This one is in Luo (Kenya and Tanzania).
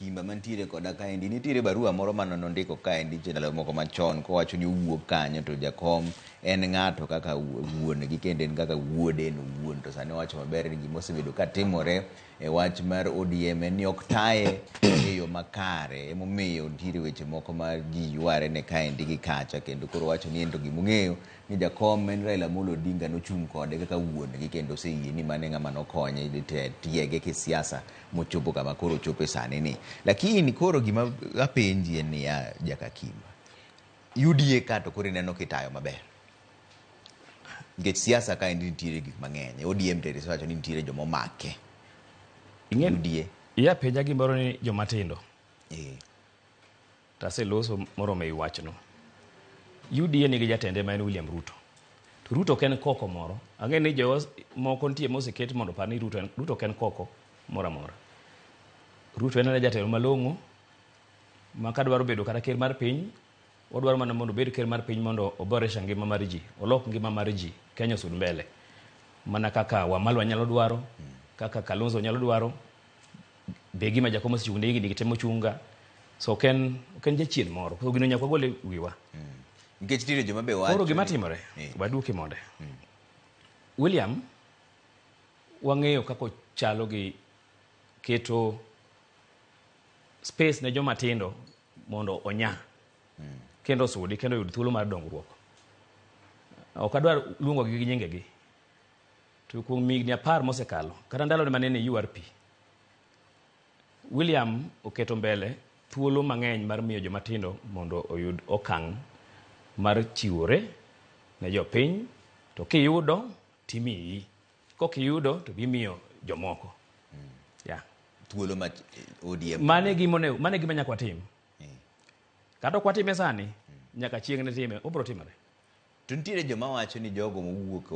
Gima mantiere koda kaendi nitiere barua moro mane nondiko kaendi ndalo moko machon kowacho ni owuok kanyo to jakom en ng'ato kaka wuon gi kendo en kaka wuode en owuon. To sani owacho maber ni gima osebedo katimore e wach mar ODM en ni ok taye e yo makare, emomiyo nitiere weche moko ma ji yware ne kaendi gi kacha, kendo koro wacho ni en to gima ong'eyo ni jakom en Raila Amolo Odinga nochung' kode kaka wuon gi kendo oseyie ni mane ng'ama nokonye tiege kisiasa mochopo kama koro chopo e sani ni. Lakini koro gima apenji en ni Jakakima, UDA ka to koro ineno kitayo maber nikech siasa kaendi nitiere gik mang'eny. ODM tere wacho ni nitiere jomomake. UDA iya penja gimoro ni jomatindo taseloso morome i wachno. UDA nigi jatende ma en William Ruto. To Ruto ken koko moro. Ang'e ni moko nitie moseket mondo par ni Ruto ken koko moro amora. Ruto en jatelo malong'o ma kadwaro bedo kata ker mar piny, odwaro mana mondo obed ker mar piny mondo oboresha ngima mar ji, olok ngima mar ji, Kenya osud mbele. Mana kaka Wamalwa nyalo dwaro, kaka Kalonzo nyalo dwaro, be gima jakom osechung' ne gini temo chunga. So ken jachien moro. So gino nyaka gole wiwa. Nikech tire joma be wacho. Koro gima timore, waduki monde. William wang'eyo kako chalo gi keto space ne joma tindo mondo onya kendo sudi kendo yud thuolo mar dongruok. Ok adwar luongo gi nyingegi. To kuom higni 10 mosekalo kata ndalo manene URP, William oketo mbele thuolo mang'eny mar miyo joma tindo mondo oyud okang' mar chiwore ne jopiny, to kiyudo timiyi, kokiyudo to bimiyo jomoko. Thuolo ma ODM mane gima nyaka watim. Kata ok watime sani, nyaka chieng' ne time, obro timore. To nitiere joma wacho ni jogo mowuok